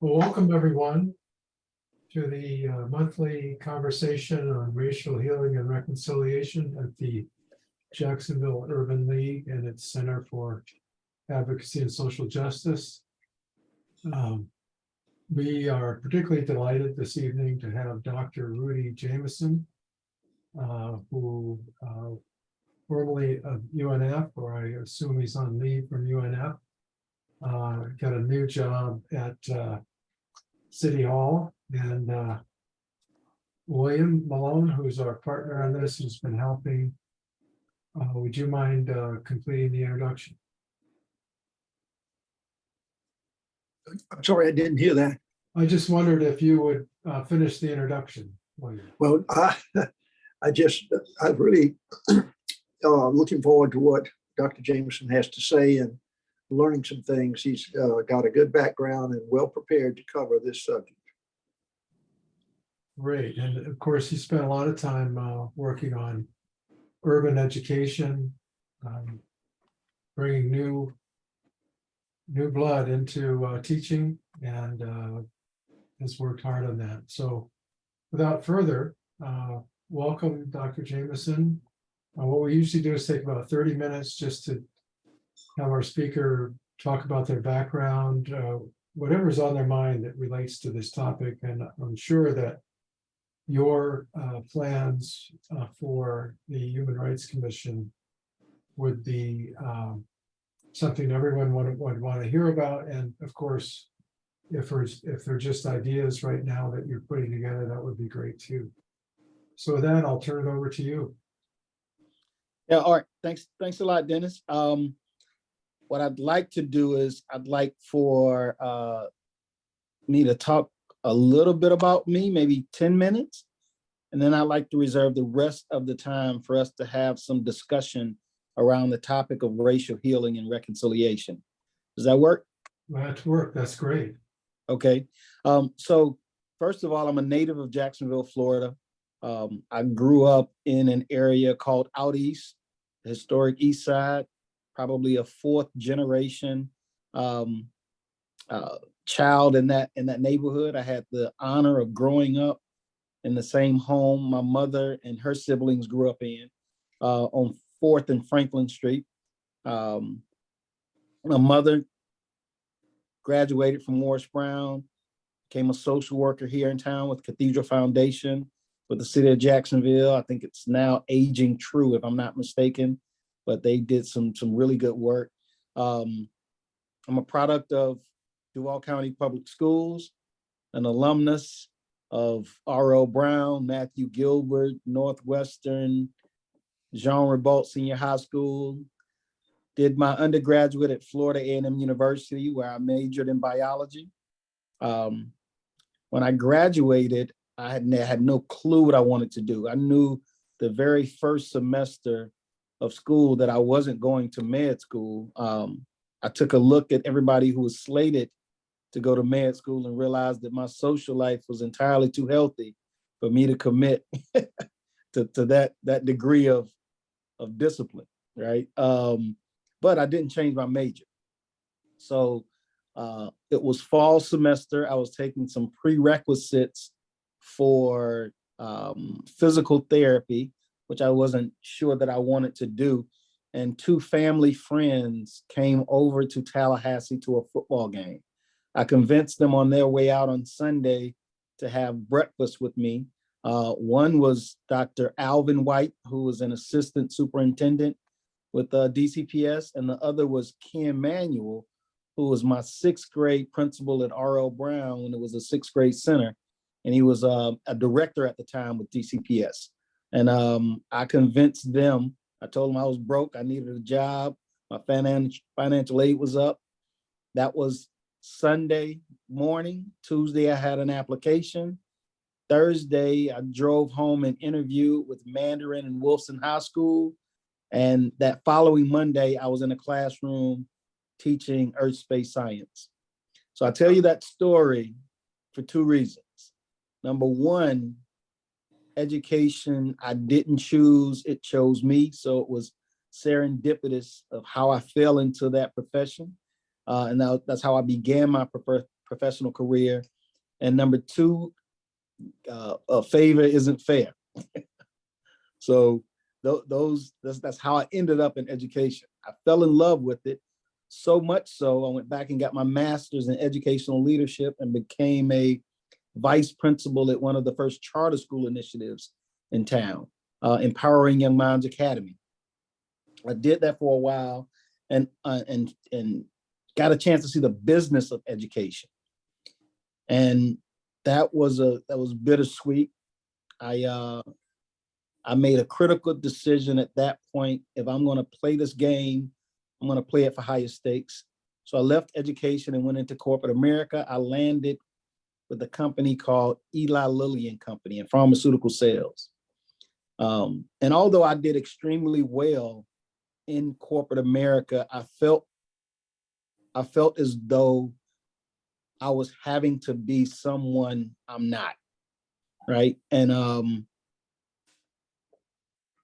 Well, welcome everyone to the monthly conversation on racial healing and reconciliation at the Jacksonville Urban League and its Center for Advocacy and Social Justice. We are particularly delighted this evening to have Dr. Rudy Jamison, who formerly of UNF, or I assume he's on leave from UNF, got a new job at City Hall, and William Malone, who's our partner on this, who's been helping. Would you mind completing the introduction? I'm sorry, I didn't hear that. I just wondered if you would finish the introduction, William. Well, I'm really looking forward to what Dr. Jamison has to say and learning some things. He's got a good background and well prepared to cover this subject. Great, and of course, he spent a lot of time working on urban education, bringing new blood into teaching, and has worked hard on that. So without further, welcome, Dr. Jamison. What we usually do is take about 30 minutes just to have our speaker talk about their background, whatever's on their mind that relates to this topic. And I'm sure that your plans for the Human Rights Commission would be something everyone would want to hear about. And of course, if they're just ideas right now that you're putting together, that would be great too. So with that, I'll turn it over to you. Yeah, all right. Thanks a lot, Dennis. What I'd like to do is I'd like for me to talk a little bit about me, maybe 10 minutes. And then I'd like to reserve the rest of the time for us to have some discussion around the topic of racial healing and reconciliation. Does that work? That's work. That's great. Okay. So first of all, I'm a native of Jacksonville, Florida. I grew up in an area called Out East, the historic East Side, probably a fourth generation child in that neighborhood. I had the honor of growing up in the same home my mother and her siblings grew up in, on 4th and Franklin Street. My mother graduated from Morris Brown, became a social worker here in town with Cathedral Foundation with the city of Jacksonville. I think it's now Aging True, if I'm not mistaken, but they did some really good work. I'm a product of Duval County Public Schools, an alumnus of R.O. Brown, Matthew Gilbert, Northwestern, Jean Ribault Senior High School. Did my undergraduate at Florida A&M University, where I majored in biology. When I graduated, I had no clue what I wanted to do. I knew the very first semester of school that I wasn't going to med school. I took a look at everybody who was slated to go to med school and realized that my social life was entirely too healthy for me to commit to that degree of discipline, right? But I didn't change my major. So it was fall semester. I was taking some prerequisites for physical therapy, which I wasn't sure that I wanted to do. And 2 family friends came over to Tallahassee to a football game. I convinced them on their way out on Sunday to have breakfast with me. One was Dr. Alvin White, who was an assistant superintendent with DCPS, and the other was Ken Manuel, who was my 6th grade principal at R.L. Brown when it was a 6th grade center. And he was a director at the time with DCPS. And I convinced them. I told them I was broke. I needed a job. My financial aid was up. That was Sunday morning. Tuesday, I had an application. Thursday, I drove home and interviewed with Mandarin and Wilson High School. And that following Monday, I was in a classroom teaching earth space science. So I tell you that story for 2 reasons. Number one, education, I didn't choose, it chose me. So it was serendipitous of how I fell into that profession. And that's how I began my professional career. And number two, a favor isn't fair. So that's how I ended up in education. I fell in love with it, so much so I went back and got my master's in educational leadership and became a vice principal at one of the first charter school initiatives in town, Empowering Young Minds Academy. I did that for a while and got a chance to see the business of education. And that was bittersweet. I made a critical decision at that point. If I'm going to play this game, I'm going to play it for higher stakes. So I left education and went into corporate America. I landed with a company called Eli Lilly and Company in pharmaceutical sales. And although I did extremely well in corporate America, I felt as though I was having to be someone I'm not, right? And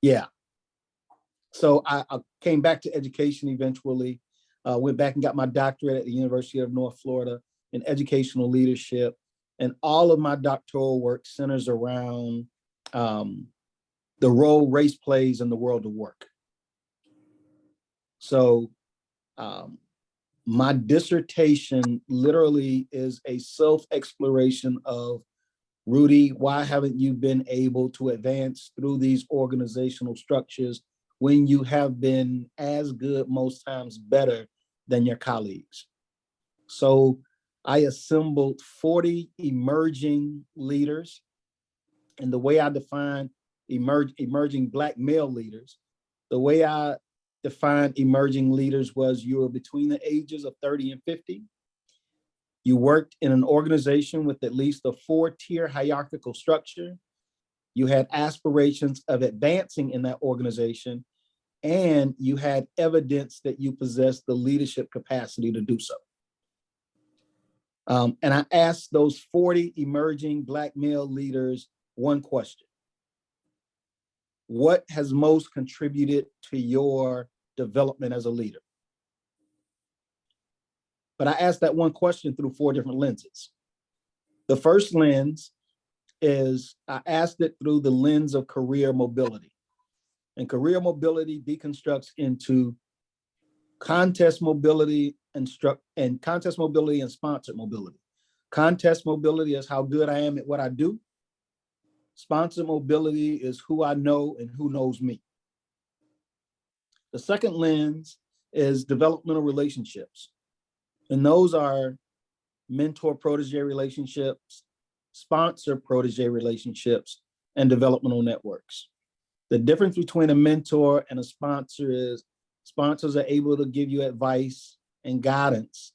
yeah. So I came back to education eventually, went back and got my doctorate at the University of North Florida in educational leadership. And all of my doctoral work centers around the role race plays in the world of work. So my dissertation literally is a self-exploration of, Rudy, why haven't you been able to advance through these organizational structures when you have been as good, most times better than your colleagues? So I assembled 40 emerging leaders. And the way I define emerging Black male leaders, the way I defined emerging leaders was you were between the ages of 30 and 50. You worked in an organization with at least a 4-tier hierarchical structure. You had aspirations of advancing in that organization, and you had evidence that you possessed the leadership capacity to do so. And I asked those 40 emerging Black male leaders one question: what has most contributed to your development as a leader? But I asked that one question through 4 different lenses. The first lens is I asked it through the lens of career mobility. And career mobility deconstructs into contest mobility and sponsored mobility. Contest mobility is how good I am at what I do. Sponsored mobility is who I know and who knows me. The second lens is developmental relationships. And those are mentor-protege relationships, sponsor-protege relationships, and developmental networks. The difference between a mentor and a sponsor is sponsors are able to give you advice and guidance.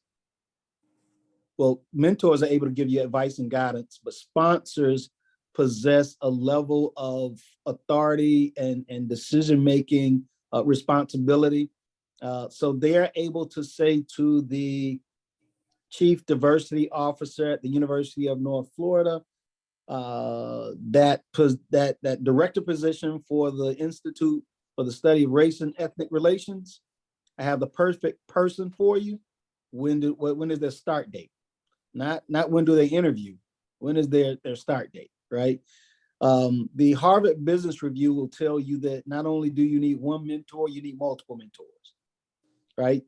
Well, mentors are able to give you advice and guidance, but sponsors possess a level of authority and decision-making responsibility. So they're able to say to the chief diversity officer at the University of North Florida, that director position for the Institute for the Study of Race and Ethnic Relations, I have the perfect person for you. When is their start date? Not when do they interview, when is their start date, right? The Harvard Business Review will tell you that not only do you need one mentor, you need multiple mentors, right?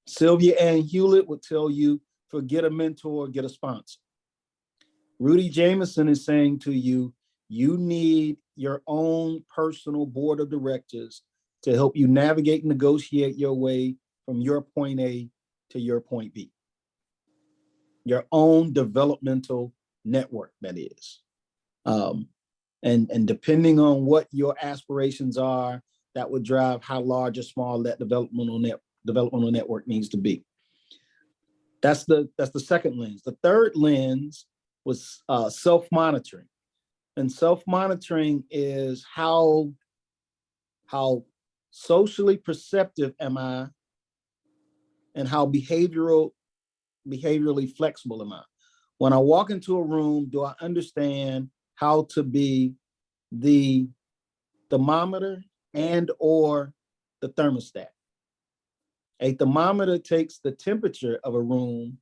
Sylvia Ann Hewlett would tell you, forget a mentor, get a sponsor. Rudy Jamison is saying to you, you need your own personal board of directors to help you navigate and negotiate your way from your point A to your point B. Your own developmental network, that is. And depending on what your aspirations are, that would drive how large or small that developmental network needs to be. That's the second lens. The third lens was self-monitoring. And self-monitoring is how socially perceptive am I and how behaviorally flexible am I? When I walk into a room, do I understand how to be the thermometer and or the thermostat? A thermometer takes the temperature of a room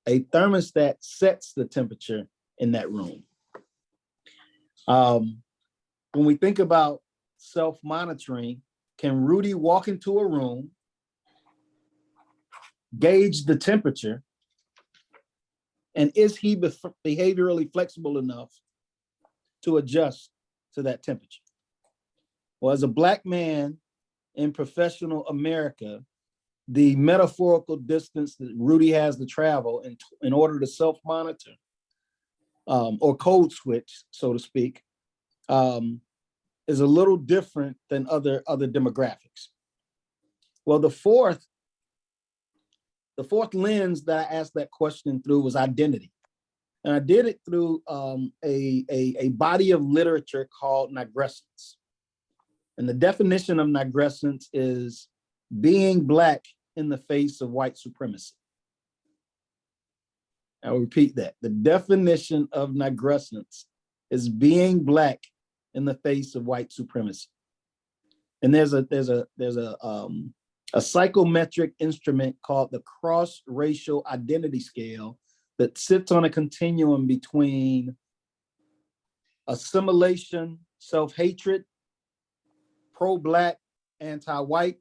A thermostat sets the temperature in that room. When we think about self-monitoring, can Rudy walk into a room, gauge the temperature, and is he behaviorally flexible enough to adjust to that temperature? Well, as a Black man in professional America, the metaphorical distance that Rudy has to travel in order to self-monitor or code switch, so to speak, is a little different than other demographics. Well, the fourth lens that I asked that question through was identity. And I did it through a body of literature called nigrescence. And the definition of nigrescence is being Black in the face of white supremacy. I'll repeat that. The definition of nigrescence is being Black in the face of white supremacy. And there's a psychometric instrument called the cross-racial identity scale that sits on a continuum between assimilation, self-hatred, pro-Black, anti-white,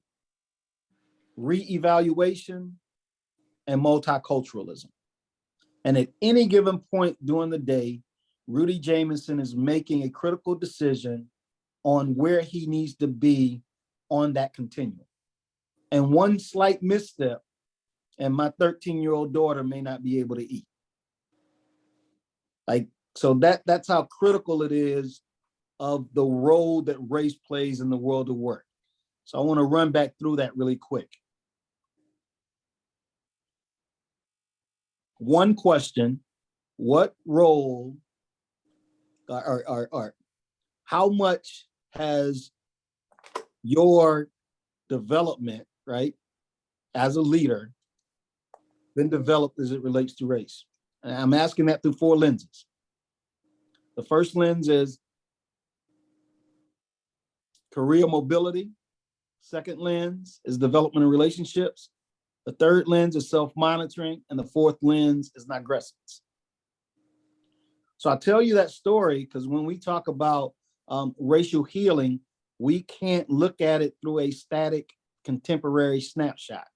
re-evaluation, and multiculturalism. And at any given point during the day, Rudy Jamison is making a critical decision on where he needs to be on that continuum. And one slight misstep, and my 13-year-old daughter may not be able to eat. So that's how critical it is of the role that race plays in the world of work. So I want to run back through that really quick. One question: what role or how much has your development, right, as a leader been developed as it relates to race? And I'm asking that through 4 lenses. The first lens is career mobility. Second lens is development of relationships. The third lens is self-monitoring. And the fourth lens is nigrescence. So I tell you that story because when we talk about racial healing, we can't look at it through a static contemporary snapshot.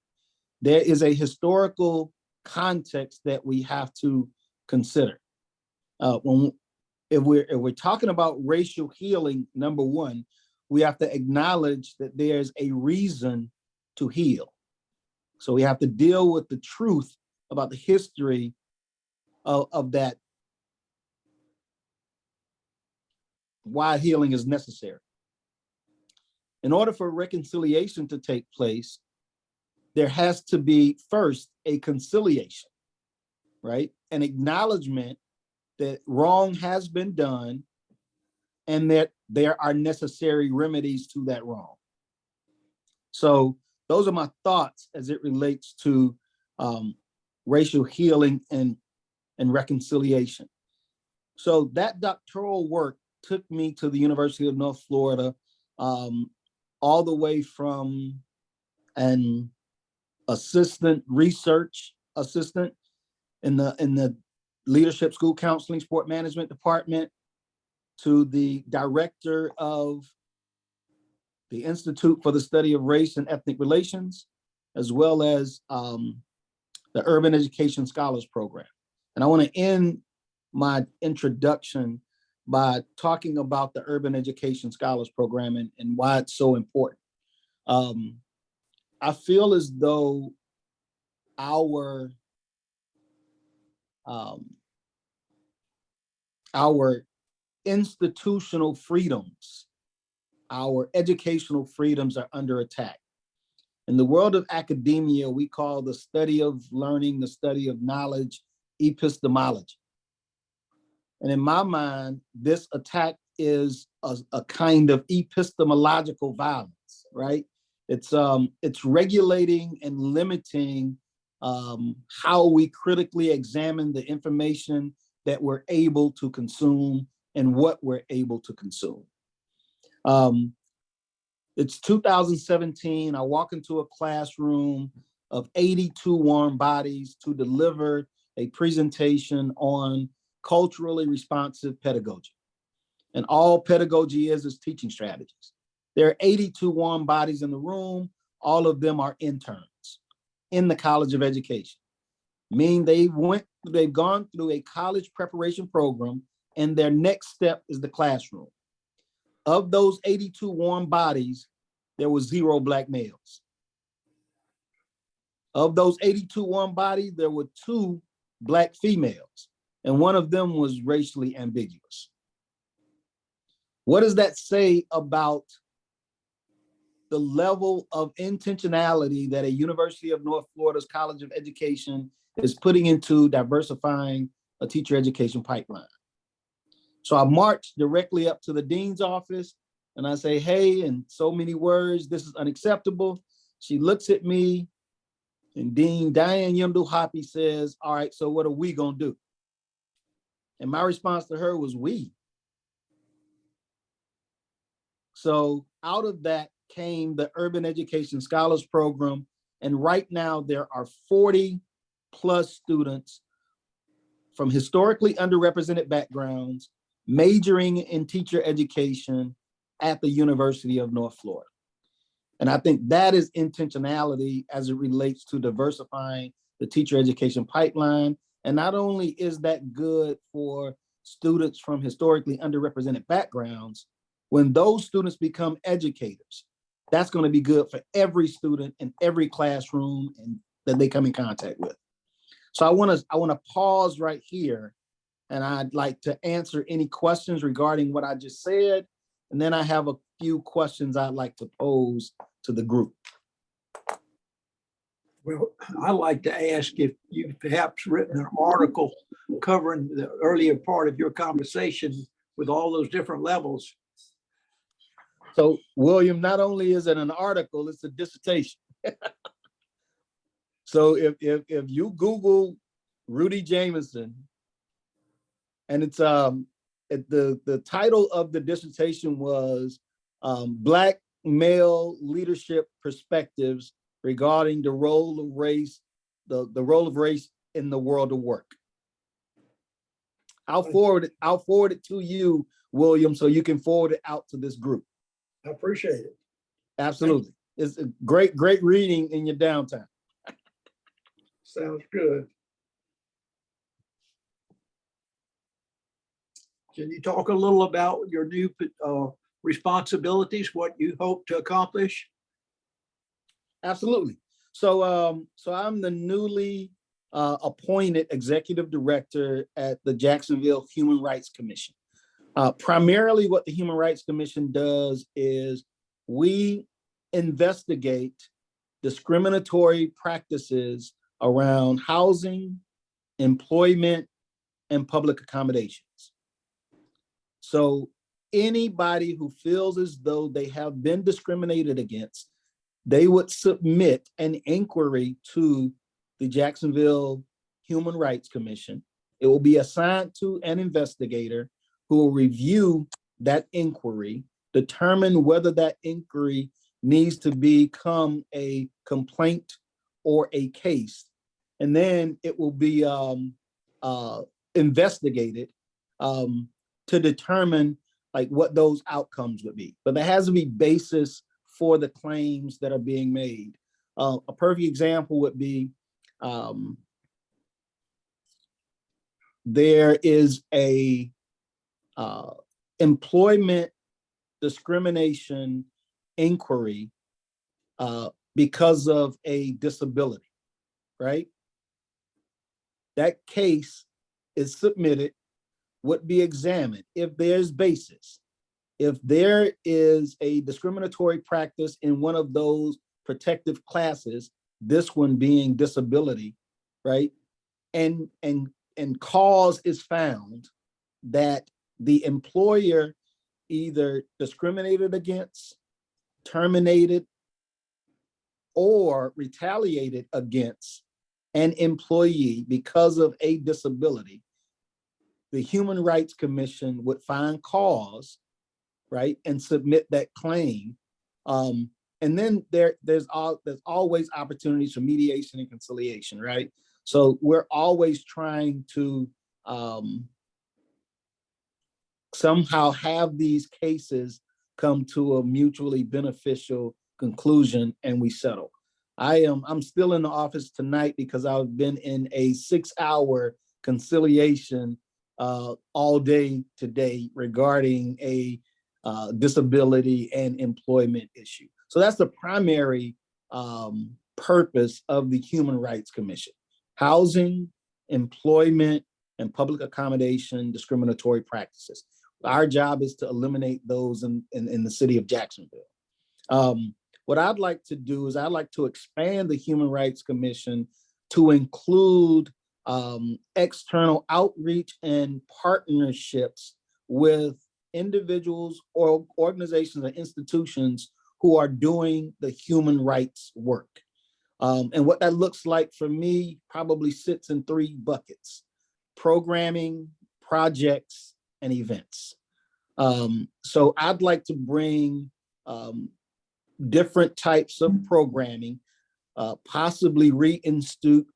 There is a historical context that we have to consider. If we're talking about racial healing, number one, we have to acknowledge that there's a reason to heal. So we have to deal with the truth about the history of that, why healing is necessary. In order for reconciliation to take place, there has to be first a conciliation, right? An acknowledgement that wrong has been done and that there are necessary remedies to that wrong. So those are my thoughts as it relates to racial healing and reconciliation. So that doctoral work took me to the University of North Florida, all the way from an research assistant in the leadership school counseling sport management department to the director of the Institute for the Study of Race and Ethnic Relations, as well as the Urban Education Scholars Program. And I want to end my introduction by talking about the Urban Education Scholars Program and why it's so important. I feel as though our institutional freedoms, our educational freedoms are under attack. In the world of academia, we call the study of learning, the study of knowledge, epistemology. And in my mind, this attack is a kind of epistemological violence, right? It's regulating and limiting how we critically examine the information that we're able to consume and what we're able to consume. It's 2017. I walk into a classroom of 82 warm bodies to deliver a presentation on culturally responsive pedagogy. And all pedagogy is teaching strategies. There are 82 warm bodies in the room. All of them are interns in the College of Education, meaning they've gone through a college preparation program, and their next step is the classroom. Of those 82 warm bodies, there were 0 Black males. Of those 82 warm bodies, there were 2 Black females, and one of them was racially ambiguous. What does that say about the level of intentionality that a University of North Florida's College of Education is putting into diversifying a teacher education pipeline? So I marched directly up to the dean's office and I say, hey, in so many words, this is unacceptable. She looks at me and Dean Diane Yimdu Hoppy says, all right, so what are we gonna do? And my response to her was we. So out of that came the Urban Education Scholars Program. And right now there are 40 plus students from historically underrepresented backgrounds majoring in teacher education at the University of North Florida. And I think that is intentionality as it relates to diversifying the teacher education pipeline. And not only is that good for students from historically underrepresented backgrounds, when those students become educators, that's going to be good for every student in every classroom and that they come in contact with. So I want to pause right here, and I'd like to answer any questions regarding what I just said. And then I have a few questions I'd like to pose to the group. Well, I'd like to ask if you've perhaps written an article covering the earlier part of your conversation with all those different levels. So William, not only is it an article, it's a dissertation. So if you Google Rudy Jamison, and it's the title of the dissertation was Black Male Leadership Perspectives Regarding the Role of Race, the role of race in the world of work. I'll forward it to you, William, so you can forward it out to this group. I appreciate it. Absolutely. It's a great reading in your downtime. Sounds good. Can you talk a little about your new responsibilities, what you hope to accomplish? Absolutely. So I'm the newly appointed executive director at the Jacksonville Human Rights Commission. Primarily what the Human Rights Commission does is we investigate discriminatory practices around housing, employment, and public accommodations. So anybody who feels as though they have been discriminated against, they would submit an inquiry to the Jacksonville Human Rights Commission. It will be assigned to an investigator who will review that inquiry, determine whether that inquiry needs to become a complaint or a case, and then it will be investigated to determine like what those outcomes would be. But there has to be basis for the claims that are being made. A perfect example would be there is a employment discrimination inquiry because of a disability, right? That case is submitted, would be examined if there's basis. If there is a discriminatory practice in one of those protective classes, this one being disability, right? And cause is found that the employer either discriminated against, terminated, or retaliated against an employee because of a disability, the Human Rights Commission would find cause, right, and submit that claim. And then there's always opportunities for mediation and conciliation, right? So we're always trying to somehow have these cases come to a mutually beneficial conclusion and we settle. I'm still in the office tonight because I've been in a 6-hour conciliation all day today regarding a disability and employment issue. So that's the primary purpose of the Human Rights Commission: housing, employment, and public accommodation discriminatory practices. Our job is to eliminate those in the city of Jacksonville. What I'd like to do is I'd like to expand the Human Rights Commission to include external outreach and partnerships with individuals or organizations and institutions who are doing the human rights work. And what that looks like for me probably sits in 3 buckets: programming, projects, and events. So I'd like to bring different types of programming, possibly reinstitute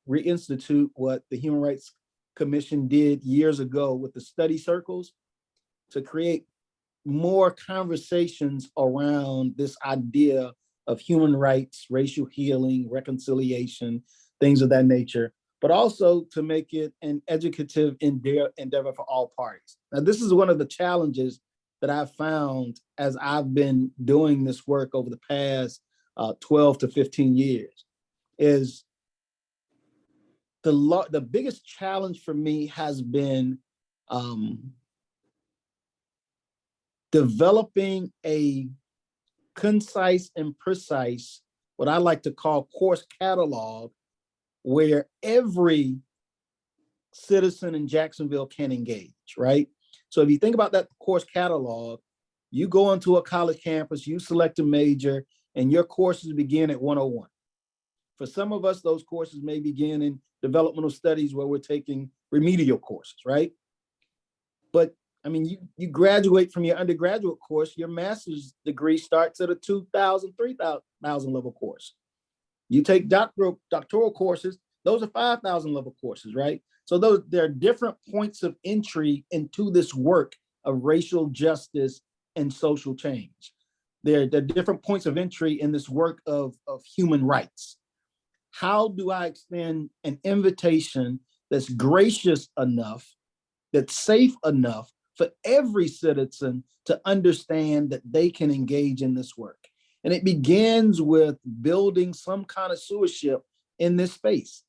what the Human Rights Commission did years ago with the study circles, to create more conversations around this idea of human rights, racial healing, reconciliation, things of that nature, but also to make it an educative endeavor for all parties. Now, this is one of the challenges that I've found as I've been doing this work over the past 12 to 15 years, is the biggest challenge for me has been developing a concise and precise, what I like to call course catalog, where every citizen in Jacksonville can engage, right? So if you think about that course catalog, you go into a college campus, you select a major, and your courses begin at 101. For some of us, those courses may begin in developmental studies where we're taking remedial courses, right? But I mean, you graduate from your undergraduate course, your master's degree starts at a 2,000, 3,000 level course. You take doctoral courses, those are 5,000 level courses, right? So there are different points of entry into this work of racial justice and social change. There are different points of entry in this work of human rights. How do I extend an invitation that's gracious enough, that's safe enough for every citizen to understand that they can engage in this work? And it begins with building some kind of stewardship in this space.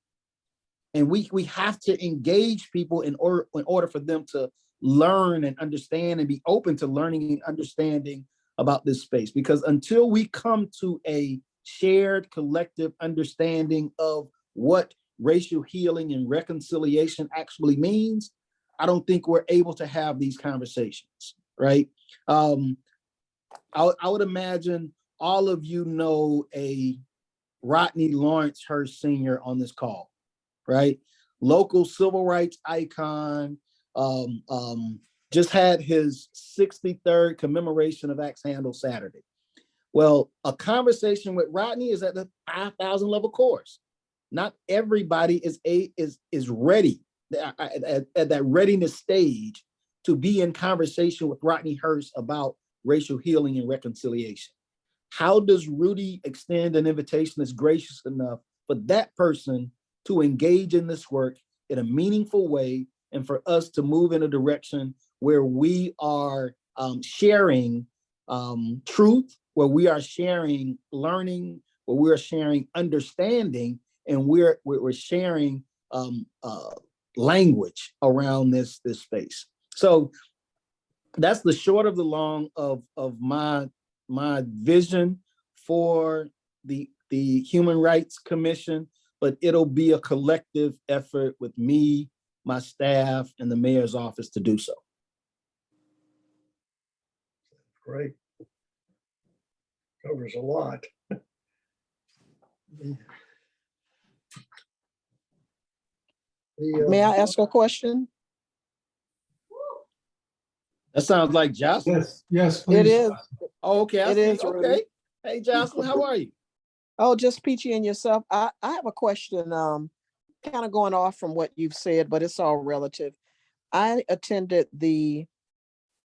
And we have to engage people in order for them to learn and understand and be open to learning and understanding about this space. Because until we come to a shared collective understanding of what racial healing and reconciliation actually means, I don't think we're able to have these conversations, right? I would imagine all of you know a Rodney Lawrence Hurst Sr. on this call, right? Local civil rights icon, just had his 63rd commemoration of Axe Handle Saturday. Well, a conversation with Rodney is at the 5,000 level course. Not everybody is ready at that readiness stage to be in conversation with Rodney Hurst about racial healing and reconciliation. How does Rudy extend an invitation that's gracious enough for that person to engage in this work in a meaningful way, and for us to move in a direction where we are sharing truth, where we are sharing learning, where we are sharing understanding, and we're sharing language around this space. So that's the short of the long of my vision for the Human Rights Commission, but it'll be a collective effort with me, my staff, and the mayor's office to do so. Great. Covers a lot. May I ask a question? That sounds like Jocelyn. Yes, please. It is. Oh, okay. It is, Okay. Rudy. Hey, Jocelyn, how are you? Oh, just Peachy and yourself. I have a question. kind of going off from what you've said, but it's all relative. I attended the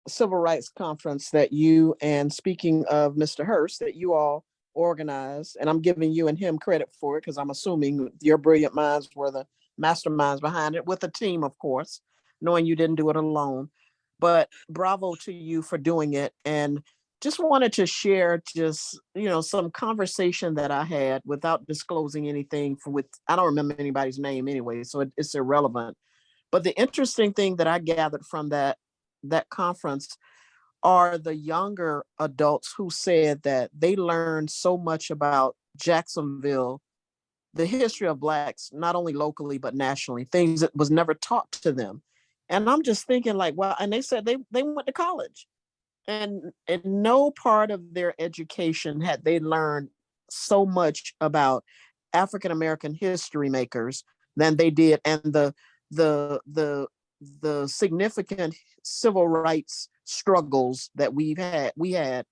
civil rights conference that you, and speaking of Mr. Hurst, that you all organized, and I'm giving you and him credit for it because I'm assuming your brilliant minds were the masterminds behind it, with a team, of course, knowing you didn't do it alone. But bravo to you for doing it. And just wanted to share just, some conversation that I had without disclosing anything I don't remember anybody's name anyway, so it's irrelevant. But the interesting thing that I gathered from that conference are the younger adults who said that they learned so much about Jacksonville, the history of Blacks, not only locally, but nationally, things that was never taught to them. And I'm just thinking like, well, and they said they went to college, and in no part of their education had they learned so much about African American history makers than they did, and the significant civil rights struggles that we had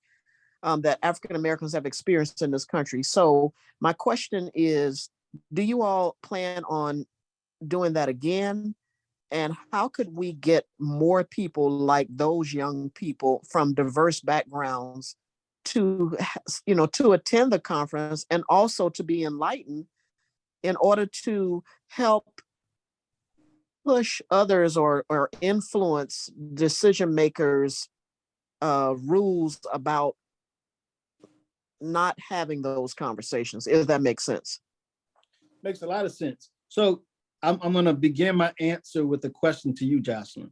that African Americans have experienced in this country. So my question is, do you all plan on doing that again? And how could we get more people like those young people from diverse backgrounds to, to attend the conference and also to be enlightened in order to help push others or influence decision makers rules about not having those conversations, if that makes sense? Makes a lot of sense. So I'm going to begin my answer with a question to you, Jocelyn.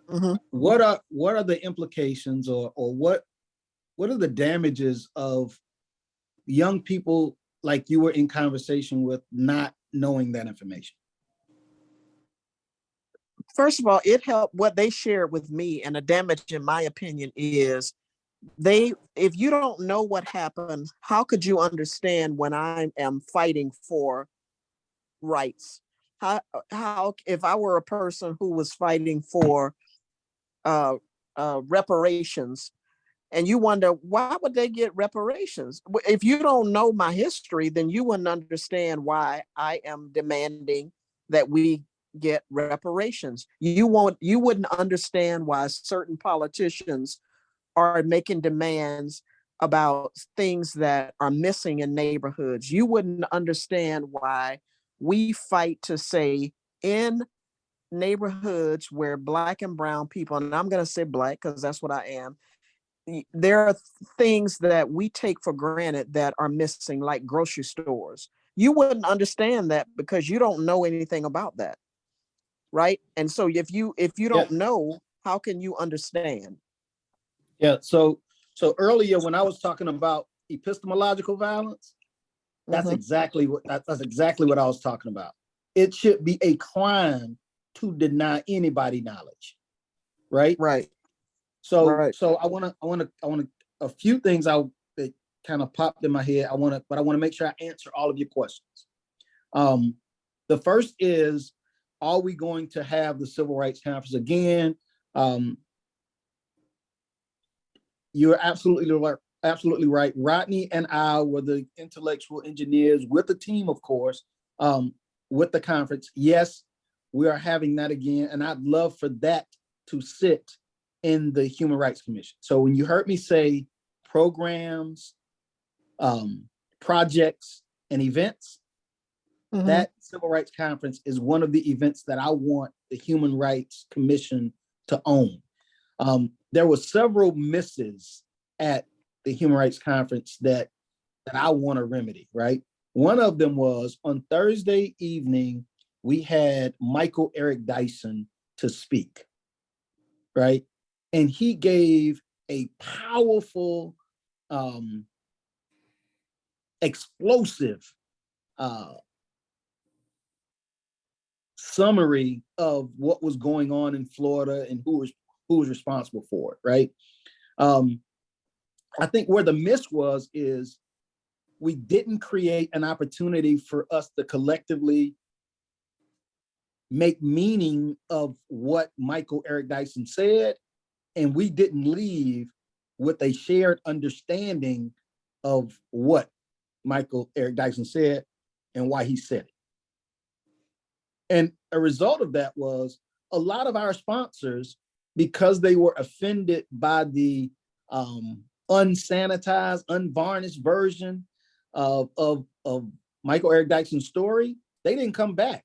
Mm-hmm. What are the implications or what are the damages of young people like you were in conversation with not knowing that information? First of all, it helped what they shared with me, and the damage, in my opinion, is if you don't know what happened, how could you understand when I am fighting for rights? How if I were a person who was fighting for reparations, and you wonder why would they get reparations? If you don't know my history, then you wouldn't understand why I am demanding that we get reparations. You wouldn't understand why certain politicians are making demands about things that are missing in neighborhoods. You wouldn't understand why we fight to say in neighborhoods where Black and brown people, and I'm going to say Black because that's what I am, there are things that we take for granted that are missing, like grocery stores. You wouldn't understand that because you don't know anything about that, right? And so if you don't know, how can you understand? Yeah. So earlier when I was talking about epistemological violence, that's exactly what I was talking about. It should be a crime to deny anybody knowledge, right? Right. So right. so I want to a few things that kind of popped in my head. I want to make sure I answer all of your questions. The first is, are we going to have the Civil Rights Conference again? You're absolutely right. Rodney and I were the intellectual engineers with the team, of course, with the conference. Yes, we are having that again, and I'd love for that to sit in the Human Rights Commission. So when you heard me say programs, projects, and events, that Civil Rights Conference is one of the events that I want the Human Rights Commission to own. There were several misses at the Human Rights Conference that I want to remedy, right? One of them was on Thursday evening, we had Michael Eric Dyson to speak, right? And he gave a powerful, explosive summary of what was going on in Florida and who was responsible for it, right? I think where the miss is we didn't create an opportunity for us to collectively make meaning of what Michael Eric Dyson said, and we didn't leave with a shared understanding of what Michael Eric Dyson said and why he said it. And a result of that was a lot of our sponsors, because they were offended by the unsanitized, unvarnished version of Michael Eric Dykeson's story, they didn't come back,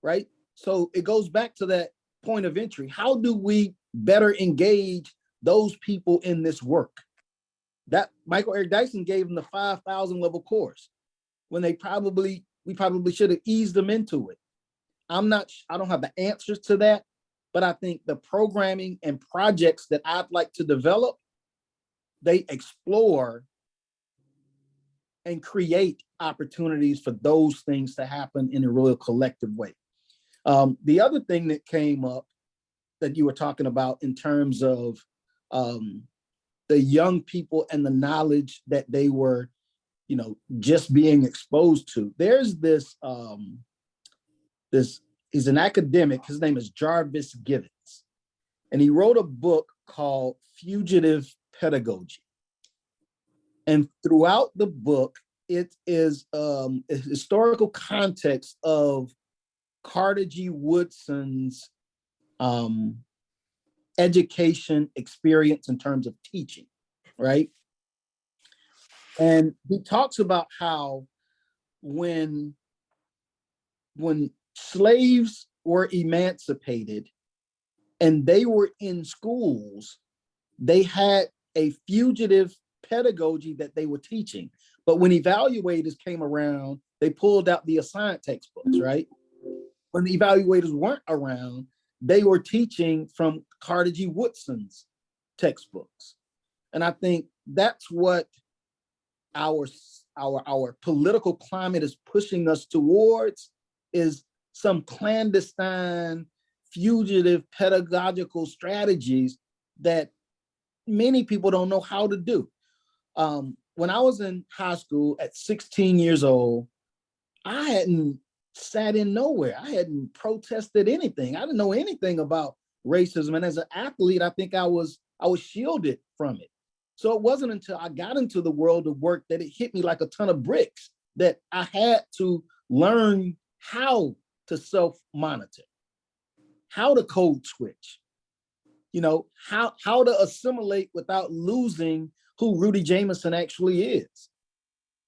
right? So it goes back to that point of entry. How do we better engage those people in this work? That Michael Eric Dyson gave them the 5,000 level course when we probably should have eased them into it. I don't have the answers to that, but I think the programming and projects that I'd like to develop, they explore and create opportunities for those things to happen in a real collective way. The other thing that came up that you were talking about in terms of the young people and the knowledge that they were, just being exposed to. There's this, he's an academic, his name is Jarvis Givens, and he wrote a book called Fugitive Pedagogy. And throughout the book, it is a historical context of Carter G. Woodson's education experience in terms of teaching, right? And he talks about how when slaves were emancipated and they were in schools, they had a fugitive pedagogy that they were teaching. But when evaluators came around, they pulled out the assigned textbooks, right? When the evaluators weren't around, they were teaching from Carter G. Woodson's textbooks. And I think that's what our political climate is pushing us towards, is some clandestine, fugitive pedagogical strategies that many people don't know how to do. When I was in high school at 16 years old, I hadn't sat in nowhere. I hadn't protested anything. I didn't know anything about racism. And as an athlete, I think I was shielded from it. So it wasn't until I got into the world of work that it hit me like a ton of bricks, that I had to learn how to self-monitor, how to code switch, how to assimilate without losing who Rudy Jamison actually is.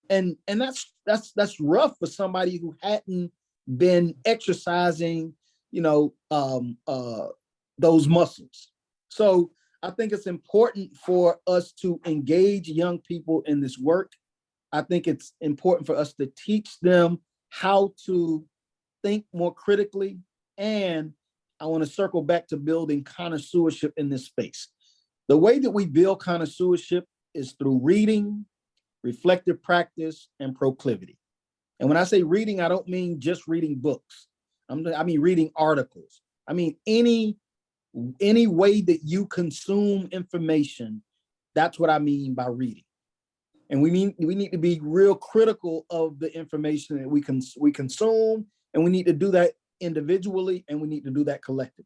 And that's rough for somebody who hadn't been exercising, those muscles. So I think it's important for us to engage young people in this work. I think it's important for us to teach them how to think more critically. And I want to circle back to building connoisseurship in this space. The way that we build connoisseurship is through reading, reflective practice, and proclivity. And when I say reading, I don't mean just reading books. I mean reading articles. I mean any way that you consume information. That's what I mean by reading. And we need to be real critical of the information that we consume, and we need to do that individually, and we need to do that collectively.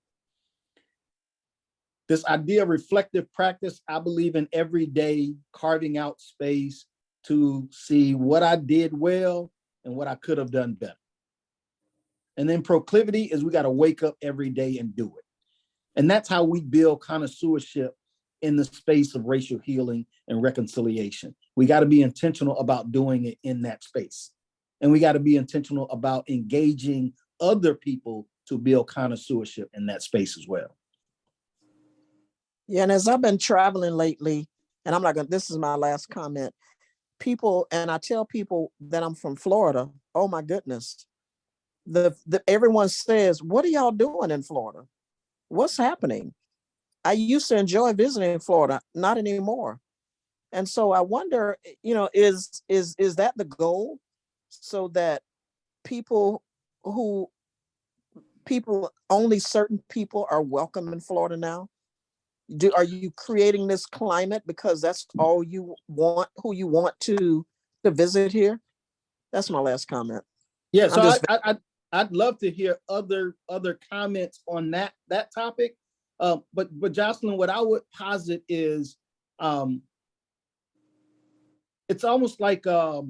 This idea of reflective practice, I believe in every day carving out space to see what I did well and what I could have done better. And then proclivity is we got to wake up every day and do it. And that's how we build connoisseurship in the space of racial healing and reconciliation. We got to be intentional about doing it in that space. And we got to be intentional about engaging other people to build connoisseurship in that space as well. Yeah, and as I've been traveling lately, and this is my last comment, and I tell people that I'm from Florida, oh my goodness, everyone says, what are y'all doing in Florida? What's happening? I used to enjoy visiting Florida, not anymore. And so I wonder, is that the goal? So that only certain people are welcome in Florida now? Are you creating this climate because that's all you want, who you want to visit here? That's my last comment. Yeah, so I'd love to hear other comments on that topic. But Jocelyn, what I would posit is it's almost like I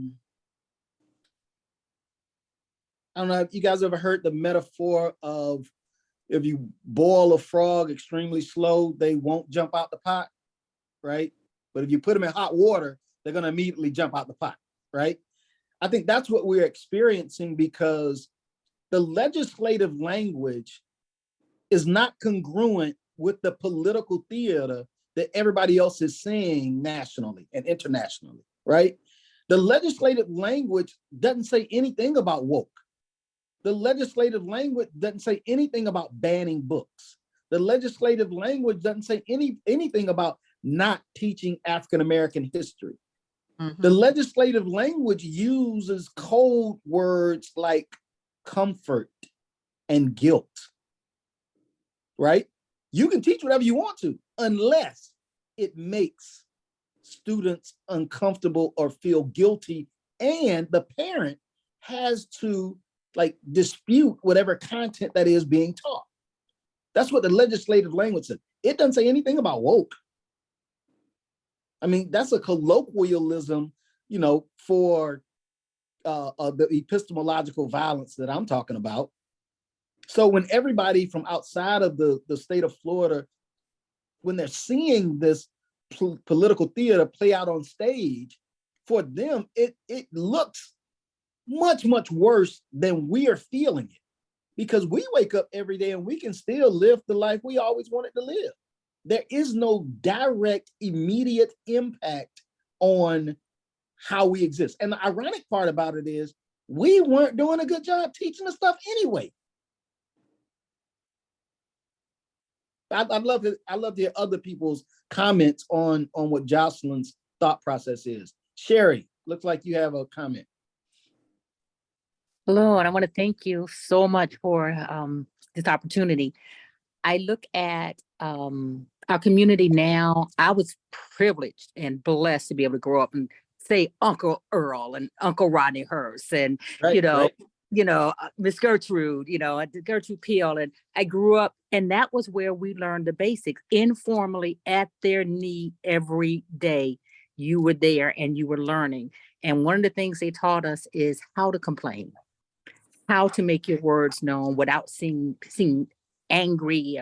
I don't know if you guys ever heard the metaphor of if you boil a frog extremely slow, they won't jump out the pot, right? But if you put them in hot water, they're going to immediately jump out the pot, right? I think that's what we're experiencing because the legislative language is not congruent with the political theater that everybody else is seeing nationally and internationally, right? The legislative language doesn't say anything about woke. The legislative language doesn't say anything about banning books. The legislative language doesn't say anything about not teaching African-American history. The legislative language uses code words like comfort and guilt, right? You can teach whatever you want to, unless it makes students uncomfortable or feel guilty, and the parent has to like dispute whatever content that is being taught. That's what the legislative language says. It doesn't say anything about woke. I mean, that's a colloquialism, you know, for the epistemological violence that I'm talking about. So when everybody from outside of the state of Florida, when they're seeing this political theater play out on stage, for them, it looks much, much worse than we are feeling it, because we wake up every day and we can still live the life we always wanted to live. There is no direct, immediate impact on how we exist. And the ironic part about it is we weren't doing a good job teaching the stuff anyway. I'd love to hear other people's comments on what Jocelyn's thought process is. Sherry, looks like you have a comment. Hello, and I want to thank you so much for this opportunity. I look at our community now. I was privileged and blessed to be able to grow up and say Uncle Earl and Uncle Rodney Hurst and, Miss Gertrude, Gertrude Peel. And I grew up, and that was where we learned the basics informally at their knee every day. You were there and you were learning. And one of the things they taught us is how to complain, how to make your words known without seeming angry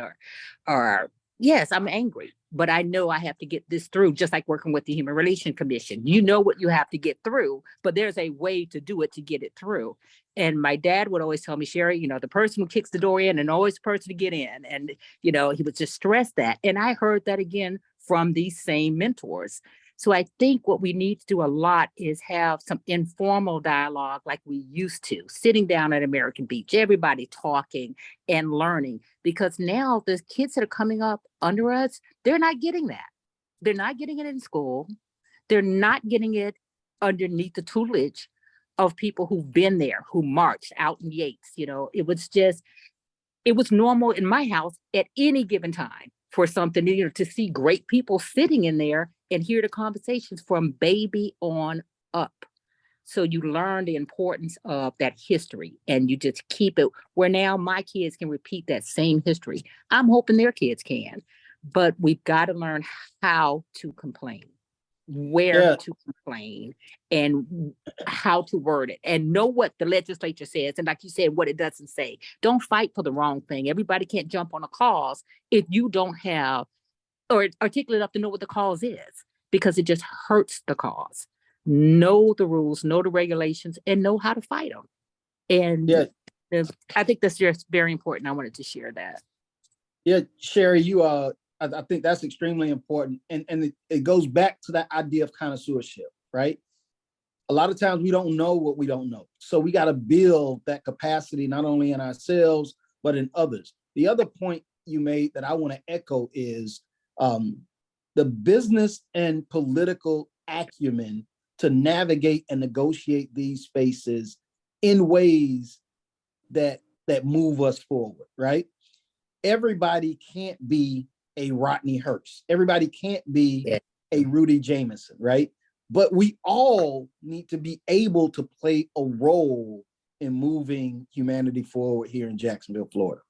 or yes, I'm angry, but I know I have to get this through, just like working with the Human Relations Commission. You know what you have to get through, but there's a way to do it to get it through. And my dad would always tell me, Sherry, the person who kicks the door in and always the person to get in. And, he would just stress that. And I heard that again from these same mentors. So I think what we need to do a lot is have some informal dialogue like we used to, sitting down at American Beach, everybody talking and learning, because now the kids that are coming up under us, they're not getting that. They're not getting it in school. They're not getting it underneath the tutelage of people who've been there, who marched out in Yates. It was normal in my house at any given time for something, to see great people sitting in there and hear the conversations from baby on up. So you learn the importance of that history, and you just keep it where now my kids can repeat that same history. I'm hoping their kids can, but we've got to learn how to complain, where to complain, and how to word it, and know what the legislature says. And like you said, what it doesn't say. Don't fight for the wrong thing. Everybody can't jump on a cause if you don't have or articulate enough to know what the cause is, because it just hurts the cause. Know the rules, know the regulations, and know how to fight them. And I think that's just very important. I wanted to share that. Yeah, Sherry, I think that's extremely important. And it goes back to that idea of connoisseurship, right? A lot of times we don't know what we don't know. So we got to build that capacity, not only in ourselves, but in others. The other point you made that I want to echo is the business and political acumen to navigate and negotiate these spaces in ways that move us forward, right? Everybody can't be a Rodney Hurst. Everybody can't be a Rudy Jamison, right? But we all need to be able to play a role in moving humanity forward here in Jacksonville, Florida.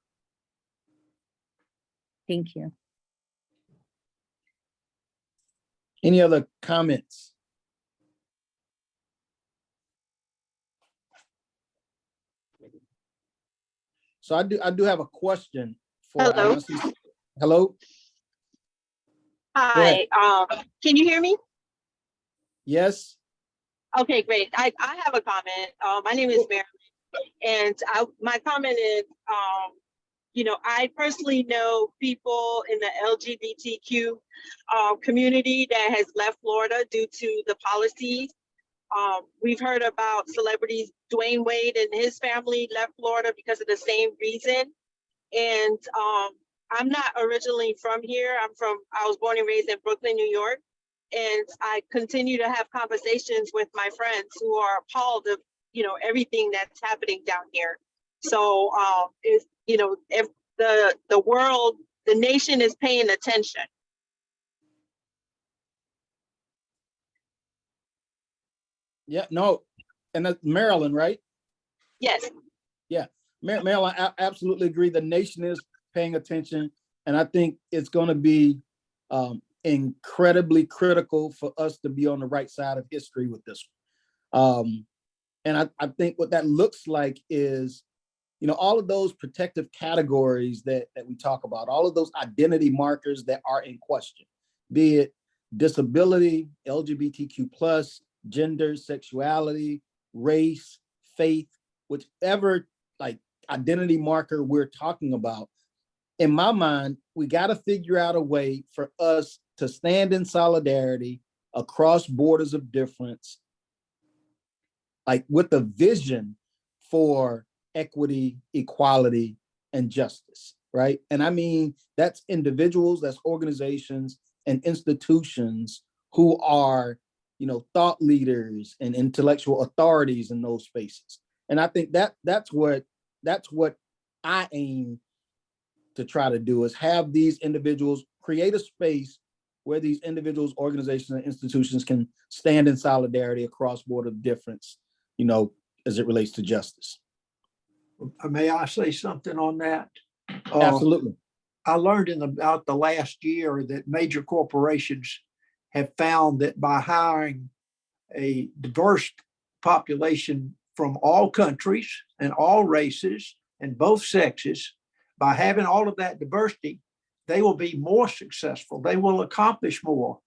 Thank you. Any other comments? So I do have a question for. Hello. Hello. Hi. Can you hear me? Yes. Okay, great. I have a comment. My name is Mary, and my comment is, I personally know people in the LGBTQ community that has left Florida due to the policies. We've heard about celebrities. Dwayne Wade and his family left Florida because of the same reason. And I'm not originally from here. I was born and raised in Brooklyn, New York. And I continue to have conversations with my friends who are appalled of, everything that's happening down here. So, if the world, the nation is paying attention. Yeah, no. And that's Maryland, right? Yes. Yeah. Maryland, I absolutely agree. The nation is paying attention. And I think it's going to be incredibly critical for us to be on the right side of history with this one. And I think what that looks like is, all of those protective categories that we talk about, all of those identity markers that are in question, be it disability, LGBTQ+, gender, sexuality, race, faith, whichever identity marker we're talking about. In my mind, we got to figure out a way for us to stand in solidarity across borders of difference, with a vision for equity, equality, and justice, right? And I mean, that's individuals, that's organizations and institutions who are, thought leaders and intellectual authorities in those spaces. And I think that's what I aim to try to do, is have these individuals create a space where these individuals, organizations, and institutions can stand in solidarity across border difference, as it relates to justice. May I say something on that? Absolutely. I learned in about the last year that major corporations have found that by hiring a diverse population from all countries and all races and both sexes, by having all of that diversity, they will be more successful. They will accomplish more.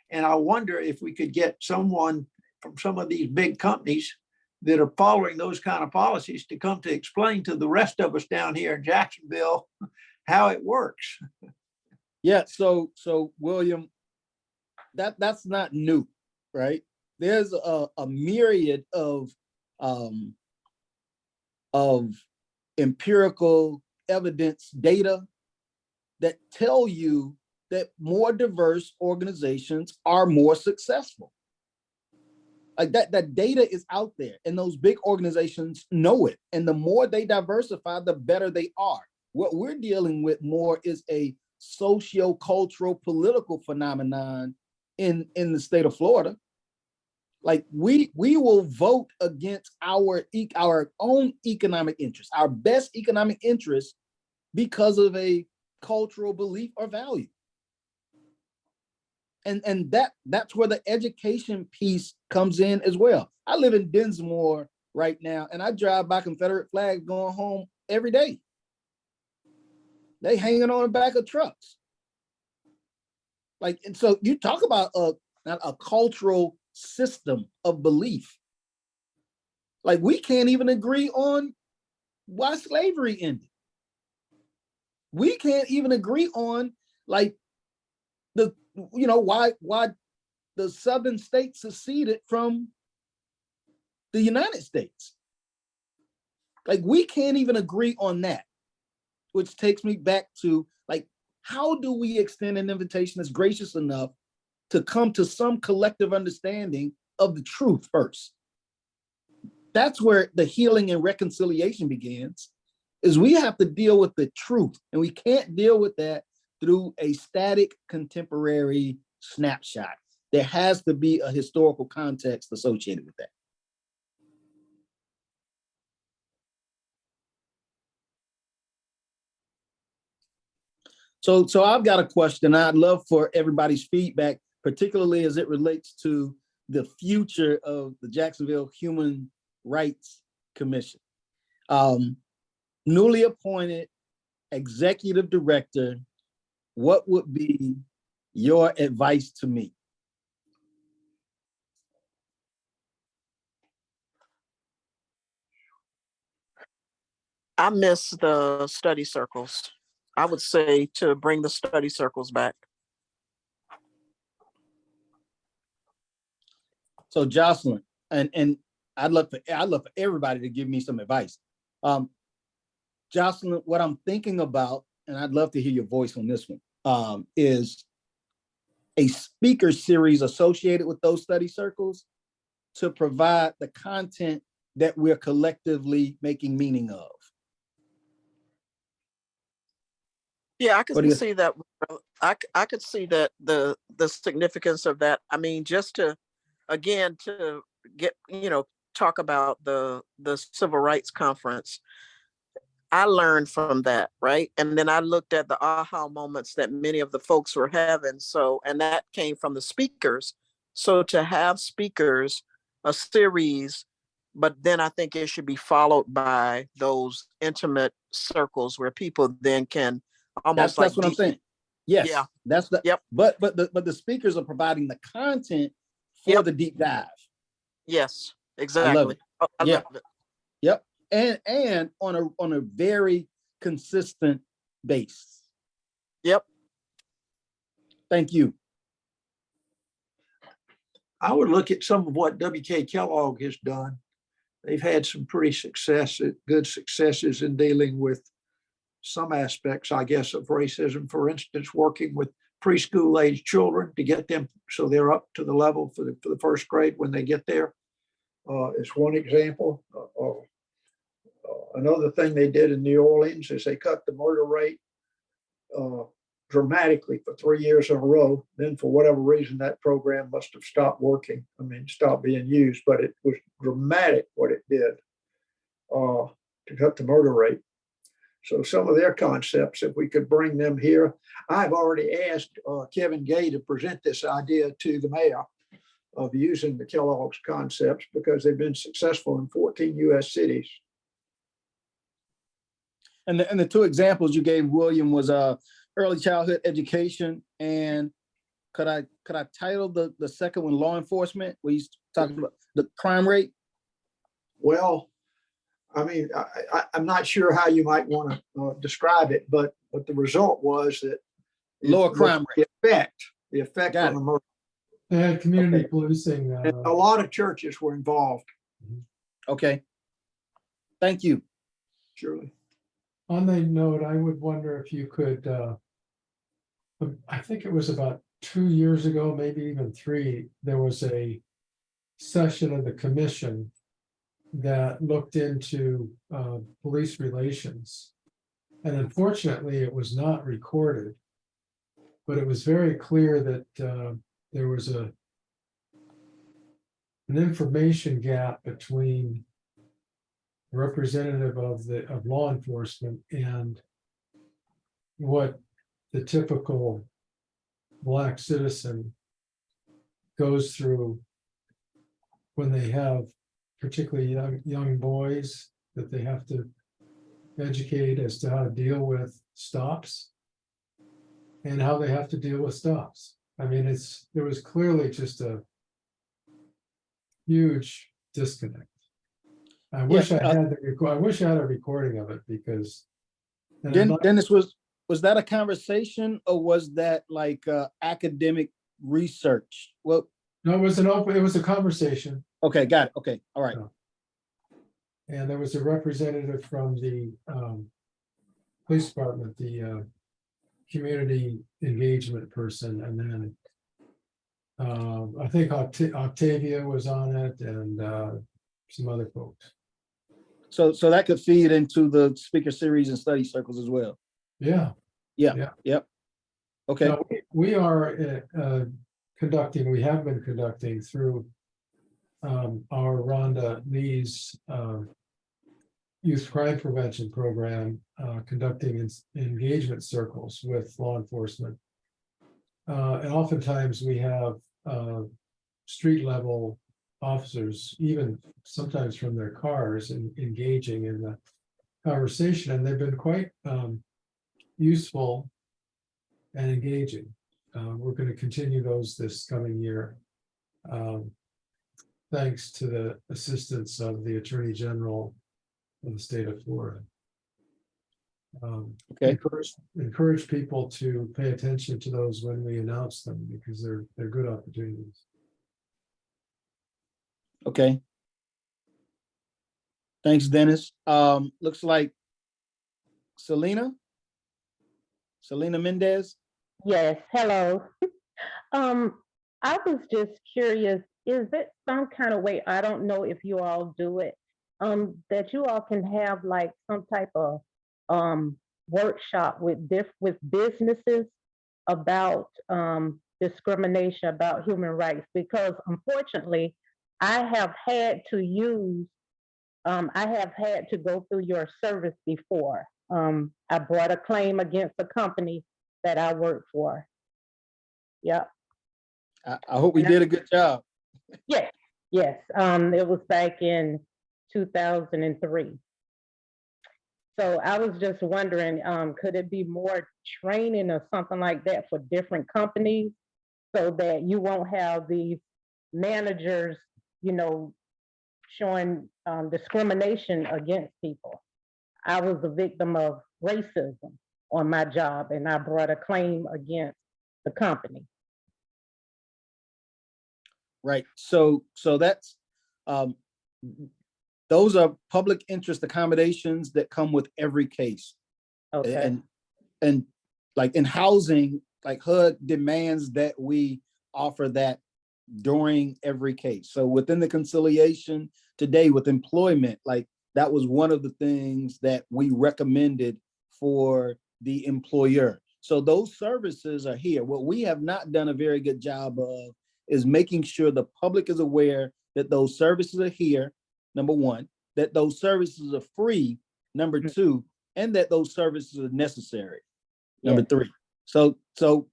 And I wonder if we could get someone from some of these big companies that are following those kind of policies to come to explain to the rest of us down here in Jacksonville how it works. Yeah. So William, that's not new, right? There's a myriad of empirical evidence data that tell you that more diverse organizations are more successful. That data is out there, and those big organizations know it. And the more they diversify, the better they are. What we're dealing with more is a socio-cultural political phenomenon in the state of Florida. We will vote against our own economic interests, our best economic interests, because of a cultural belief or value. And that's where the education piece comes in as well. I live in Dinsmore right now, and I drive by Confederate flags going home every day. They hanging on the back of trucks. And so you talk about a cultural system of belief. We can't even agree on why slavery ended. We can't even agree on why the southern states seceded from the United States. We can't even agree on that, which takes me back to how do we extend an invitation that's gracious enough to come to some collective understanding of the truth first? That's where the healing and reconciliation begins, is we have to deal with the truth, and we can't deal with that through a static contemporary snapshot. There has to be a historical context associated with that. So I've got a question. I'd love for everybody's feedback, particularly as it relates to the future of the Jacksonville Human Rights Commission. newly appointed executive director, what would be your advice to me? I miss the study circles. I would say to bring the study circles back. So Jocelyn, and I'd love for everybody to give me some advice. Jocelyn, what I'm thinking about, and I'd love to hear your voice on this one, is a speaker series associated with those study circles to provide the content that we're collectively making meaning of. Yeah, I What do could you- see that. I could see that the significance of that. I mean, just to again to get talk about the civil rights conference. I learned from that, right? And then I looked at the aha moments that many of the folks were having. So, and that came from the speakers. So to have speakers, a series, but then I think it should be followed by those intimate circles where people then can almost That's what I'm saying. Yes, Yeah. that's the Yep. But the speakers are providing the content for Yep. the deep dive. Yes, exactly. I Yeah. love it. Yep, and on a very consistent base. Yep. Thank you. I would look at some of what W.K. Kellogg has done. They've had some pretty good successes in dealing with some aspects, I guess, of racism. For instance, working with preschool age children to get them so they're up to the level for the first grade when they get there is one example. Another thing they did in New Orleans is they cut the murder rate dramatically for 3 years in a row. Then for whatever reason, that program must have stopped working. I mean, stopped being used, but it was dramatic what it did to cut the murder rate. So some of their concepts, if we could bring them here. I've already asked Kevin Gay to present this idea to the mayor of using the Kellogg's concepts because they've been successful in 14 US cities. And the two examples you gave, William, was early childhood education, and could I title the second one law enforcement, where he's talking about the crime rate? Well, I mean, I'm not sure how you might want to describe it, but the result was that Lower crime rate. The effect Got on the murder. They had community Okay. policing. And a lot of churches were involved, Okay. Thank you. surely. On that note, I would wonder if you could, I think it was about 2 years ago, maybe even 3, there was a session of the commission that looked into police relations. And unfortunately, it was not recorded, but it was very clear that there was an information gap between representative of law enforcement and what the typical Black citizen goes through when they have particularly young boys that they have to educate as to how to deal with stops and how they have to deal with stops. I mean, there was clearly just a huge disconnect. I wish I had a recording of it because. Dennis, was that a conversation, or was that like academic research? Well, No, it was a conversation, okay, got it. Okay, all right. and there was a representative from the police department, the community engagement person, and then I think Octavia was on it, and some other folks. So that could feed into the speaker series and study circles as well. Yeah. Yep. Okay. Now, we are we have been conducting through our Rhonda Lee's youth crime prevention program, conducting engagement circles with law enforcement. And oftentimes we have street level officers, even sometimes from their cars, and engaging in the conversation, and they've been quite useful and engaging. We're going to continue those this coming year. Thanks to the assistance of the Attorney General of the state of Florida. Okay. Encourage people to pay attention to those when we announce them, because they're good opportunities. Okay. Thanks, Dennis. Looks like Selena Mendez. Yes, hello. I was just curious, is it some kind of way, I don't know if you all do it, that you all can have like some type of workshop with businesses about discrimination, about human rights? Because unfortunately, I have had to go through your service before. I brought a claim against a company that I work for. Yep. I hope we did a good job. Yes. It was back in 2003. So I was just wondering, could it be more training or something like that for different companies, so that you won't have these managers, showing discrimination against people? I was a victim of racism on my job, and I brought a claim against the company. Right. So that's those are public interest accommodations that come with every case. Okay. And like in housing, like HUD demands that we offer that during every case. So within the conciliation today with employment, like that was one of the things that we recommended for the employer. So those services are here. What we have not done a very good job of is making sure the public is aware that those services are here, number one, that those services are free, number two, and that those services are necessary, number three. So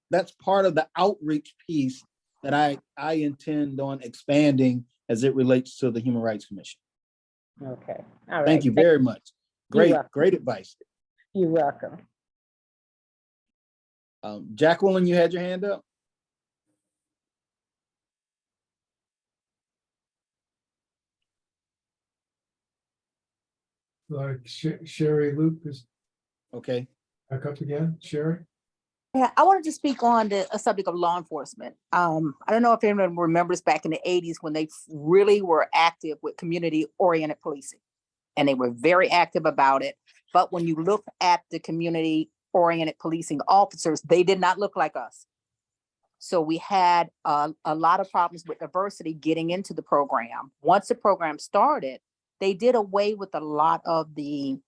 that's part of the outreach piece that I intend on expanding as it relates to the Human Rights Commission. Okay. All right. Thank you very much. Great advice. You're welcome. Jacqueline, you had your hand up? Like Sherry Luke is Okay. back up again. Sherry? Yeah, I wanted to speak on a subject of law enforcement. I don't know if anyone remembers back in the 80s when they really were active with community-oriented policing, and they were very active about it. But when you look at the community-oriented policing officers, they did not look like us. So we had a lot of problems with diversity getting into the program. Once the program started, they did away with a lot of the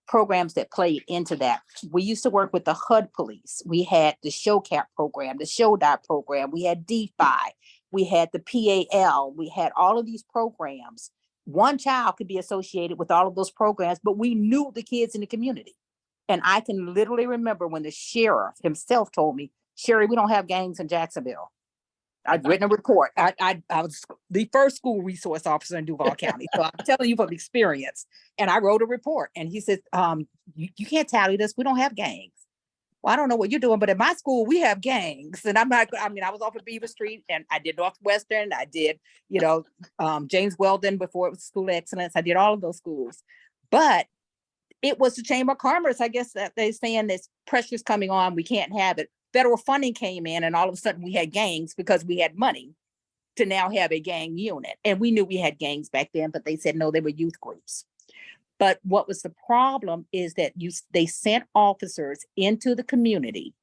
programs that played into that. We used to work with the HUD police. We had the Show Cap program, the Show Dot program. We had DeFi. We had the PAL. We had all of these programs. One child could be associated with all of those programs, but we knew the kids in the community. And I can literally remember when the sheriff himself told me, Sherry, we don't have gangs in Jacksonville. I'd written a report. I was the first school resource officer in Duval County. So I'm telling you from experience. And I wrote a report, and he said, you can't tally this. We don't have gangs. Well, I don't know what you're doing, but at my school, we have gangs. And I was off of Beaver Street, and I did Northwestern. I did, James Weldon before it was School of Excellence. I did all of those schools. But it was the Chamber of Commerce, I guess, that they're saying this pressure's coming on. We can't have it. Federal funding came in, and all of a sudden we had gangs because we had money to now have a gang unit. And we knew we had gangs back then, but they said, no, they were youth groups. But what was the problem is that they sent officers into the community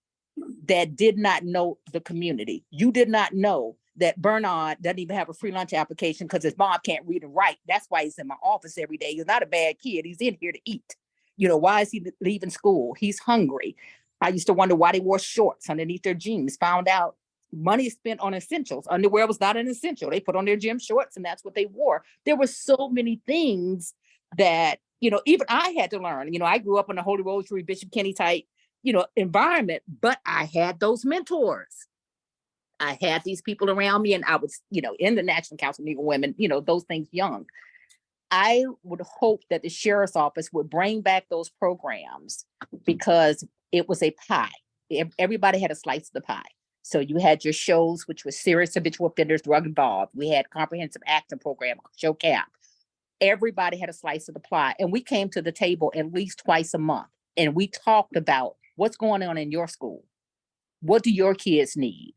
that did not know the community. You did not know that Bernard doesn't even have a free lunch application because his mom can't read and write. That's why he's in my office every day. He's not a bad kid. He's in here to eat. Why is he leaving school? He's hungry. I used to wonder why they wore shorts underneath their jeans. Found out money spent on essentials. Underwear was not an essential. They put on their gym shorts, and that's what they wore. There were so many things that, even I had to learn. I grew up in a Holy Rosary, Bishop Kenny type, environment, but I had those mentors. I had these people around me, and I was, in the National Council of Negro Women, those things young. I would hope that the sheriff's office would bring back those programs because it was a pie. Everybody had a slice of the pie. So you had your shows, which was serious habitual offenders, drug involved. We had comprehensive action program, show cap. Everybody had a slice of the pie. And we came to the table at least twice a month. And we talked about what's going on in your school. What do your kids need?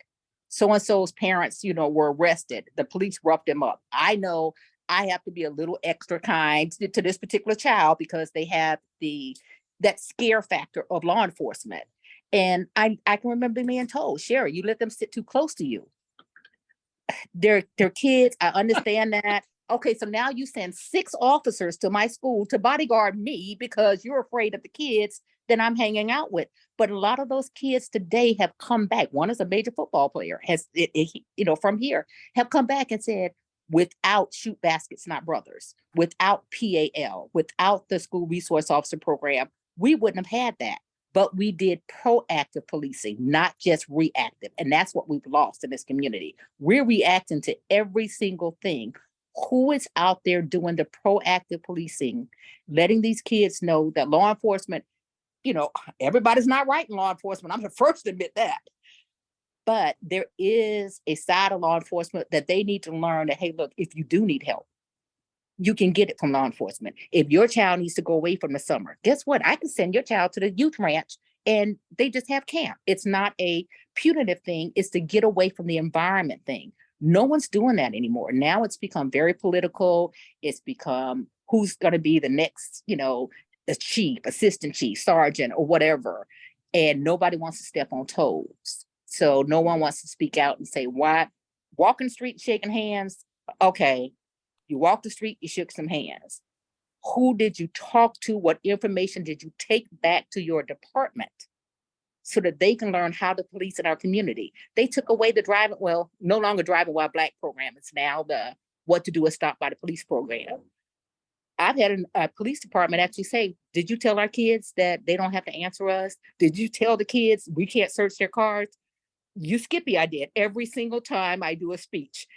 So-and-so's parents, were arrested. The police roughed them up. I know I have to be a little extra kind to this particular child because they have that scare factor of law enforcement. And I can remember being told, Sherry, you let them sit too close to you. They're kids. I understand that. Okay, so now you send 6 officers to my school to bodyguard me because you're afraid of the kids that I'm hanging out with. But a lot of those kids today have come back. One is a major football player, from here, have come back and said, without Shoot Baskets Not Brothers, without PAL, without the school resource officer program, we wouldn't have had that. But we did proactive policing, not just reactive. And that's what we've lost in this community. We're reacting to every single thing. Who is out there doing the proactive policing, letting these kids know that law enforcement, everybody's not right in law enforcement. I'm the first to admit that. But there is a side of law enforcement that they need to learn that, hey, look, if you do need help, you can get it from law enforcement. If your child needs to go away from the summer, guess what? I can send your child to the youth ranch and they just have camp. It's not a punitive thing. It's to get away from the environment thing. No one's doing that anymore. Now it's become very political. It's become who's going to be the next, a chief, assistant chief, sergeant, or whatever. And nobody wants to step on toes. So no one wants to speak out and say, why? Walking the street, shaking hands. Okay. You walked the street, you shook some hands. Who did you talk to? What information did you take back to your department so that they can learn how to police in our community? They took away the no longer driving while black program. It's now the what to do is stop by the police program. I've had a police department actually say, did you tell our kids that they don't have to answer us? Did you tell the kids we can't search their cars? You Skippy, I did every single time I do a speech.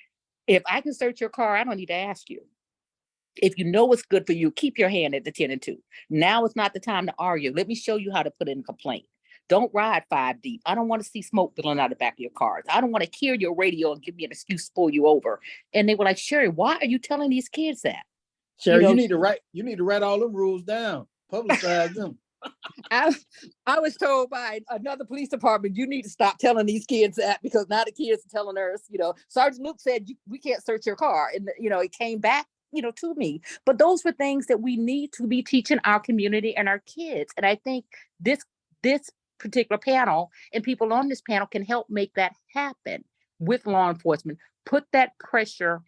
If I can search your car, I don't need to ask you. If you know what's good for you, keep your hand at the 10 and 2. Now is not the time to argue. Let me show you how to put in a complaint. Don't ride 5 deep. I don't want to see smoke billowing out the back of your cars. I don't want to hear your radio and give me an excuse to pull you over. And they were like, Sherry, why are you telling these kids that? Sherry, you need to write all them rules down, publicize them. I was told by another police department, you need to stop telling these kids that because now the kids are telling us, Sergeant Luke said, we can't search your car. And, it came back, to me. But those were things that we need to be teaching our community and our kids. And I think this particular panel and people on this panel can help make that happen with law enforcement. Put that pressure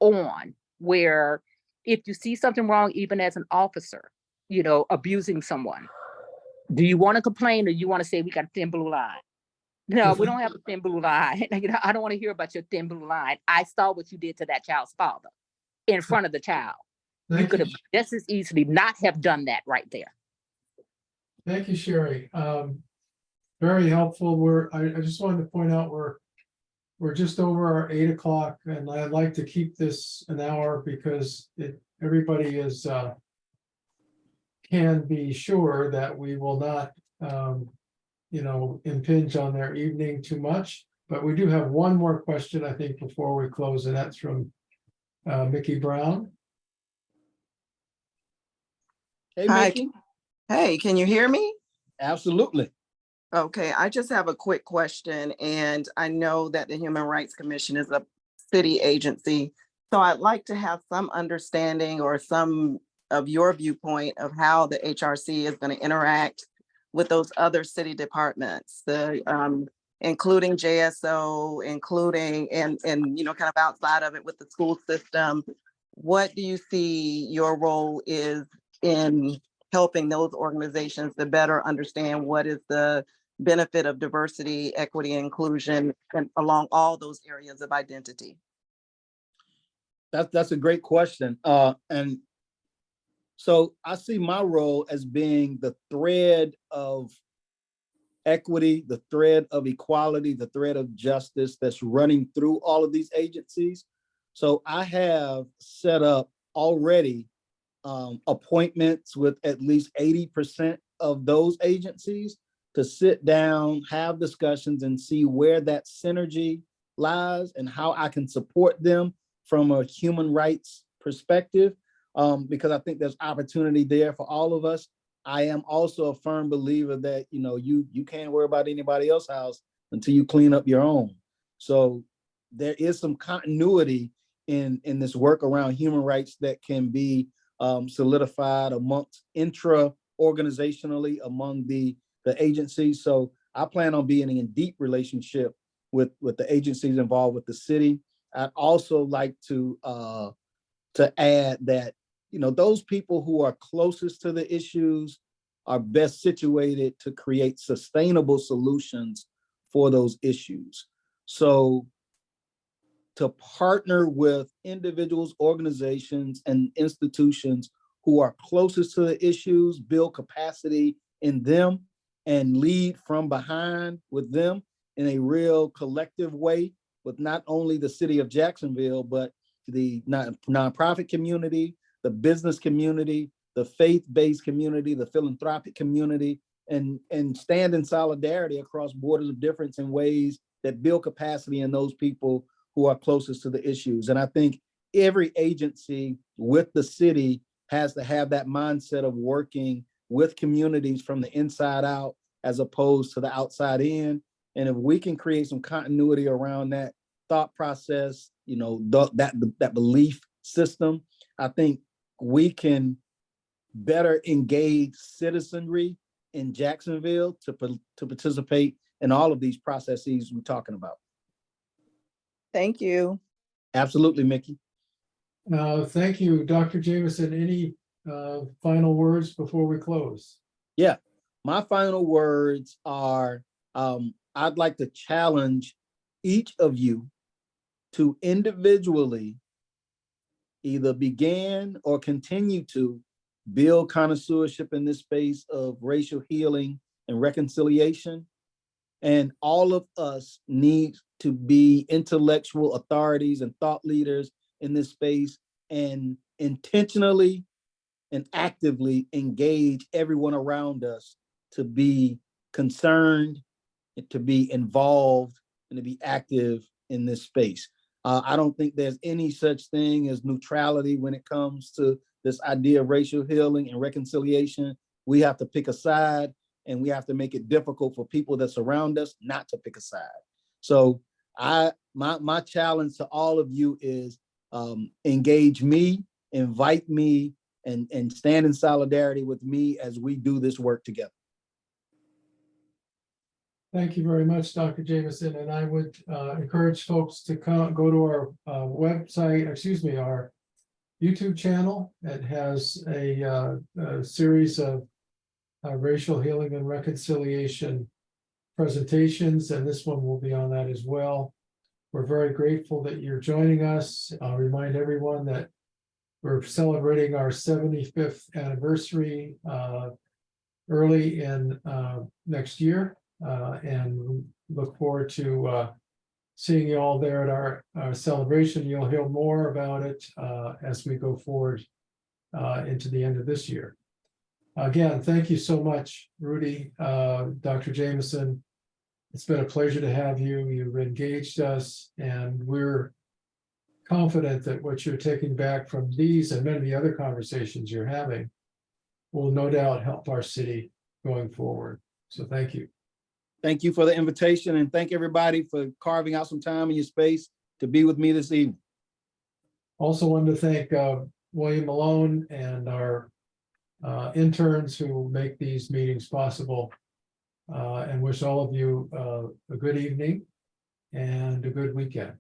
on where if you see something wrong, even as an officer, abusing someone, do you want to complain or you want to say we got a thin blue line? No, we don't have a thin blue line. I don't want to hear about your thin blue line. I saw what you did to that child's father in front of the child. You could have just as easily not have done that right there. Thank you, Sherry. Very helpful. I just wanted to point out we're just over our 8 o'clock, and I'd like to keep this an hour because everybody is can be sure that we will not impinge on their evening too much. But we do have one more question, I think, before we close, and that's from Mickey Brown. Hey, Hi. Mickey. Hey, can you hear me? Absolutely. Okay, I just have a quick question, and I know that the Human Rights Commission is a city agency, so I'd like to have some understanding or some of your viewpoint of how the HRC is going to interact with those other city departments, including JSO, including and kind of outside of it with the school system. What do you see your role is in helping those organizations to better understand what is the benefit of diversity, equity, and inclusion and along all those areas of identity? That's a great question. And so I see my role as being the thread of equity, the thread of equality, the thread of justice that's running through all of these agencies. So I have set up already appointments with at least 80% of those agencies to sit down, have discussions, and see where that synergy lies and how I can support them from a human rights perspective, because I think there's opportunity there for all of us. I am also a firm believer that, you know, you can't worry about anybody else's house until you clean up your own. So there is some continuity in this work around human rights that can be solidified amongst intra-organizationally among the agencies. So I plan on being in deep relationship with the agencies involved with the city. I'd also like to add that, you know, those people who are closest to the issues are best situated to create sustainable solutions for those issues. So to partner with individuals, organizations, and institutions who are closest to the issues, build capacity in them, and lead from behind with them in a real collective way with not only the city of Jacksonville, but the nonprofit community, the business community, the faith-based community, the philanthropic community, and stand in solidarity across borders of difference in ways that build capacity in those people who are closest to the issues. And I think every agency with the city has to have that mindset of working with communities from the inside out as opposed to the outside in. And if we can create some continuity around that thought process, you know, that belief system, I think we can better engage citizenry in Jacksonville to participate in all of these processes we're talking about. Thank you. Absolutely, Mickey. Thank you, Dr. Jamison. Any final words before we close? Yeah, my final words are, I'd like to challenge each of you to individually either begin or continue to build connoisseurship in this space of racial healing and reconciliation. And all of us need to be intellectual authorities and thought leaders in this space and intentionally and actively engage everyone around us to be concerned, to be involved, and to be active in this space. I don't think there's any such thing as neutrality when it comes to this idea of racial healing and reconciliation. We have to pick a side, and we have to make it difficult for people that surround us not to pick a side. So my challenge to all of you is engage me, invite me, and stand in solidarity with me as we do this work together. Thank you very much, Dr. Jamison. And I would encourage folks to go to our website, our YouTube channel. It has a series of racial healing and reconciliation presentations, and this one will be on that as well. We're very grateful that you're joining us. I'll remind everyone that we're celebrating our 75th anniversary early in next year, and look forward to seeing you all there at our celebration. You'll hear more about it as we go forward into the end of this year. Again, thank you so much, Rudy, Dr. Jamison. It's been a pleasure to have you. You've engaged us, and we're confident that what you're taking back from these and many of the other conversations you're having will no doubt help our city going forward. So thank you. Thank you for the invitation, and thank everybody for carving out some time in your space to be with me this evening. Also wanted to thank William Malone and our interns who make these meetings possible, and wish all of you a good evening and a good weekend.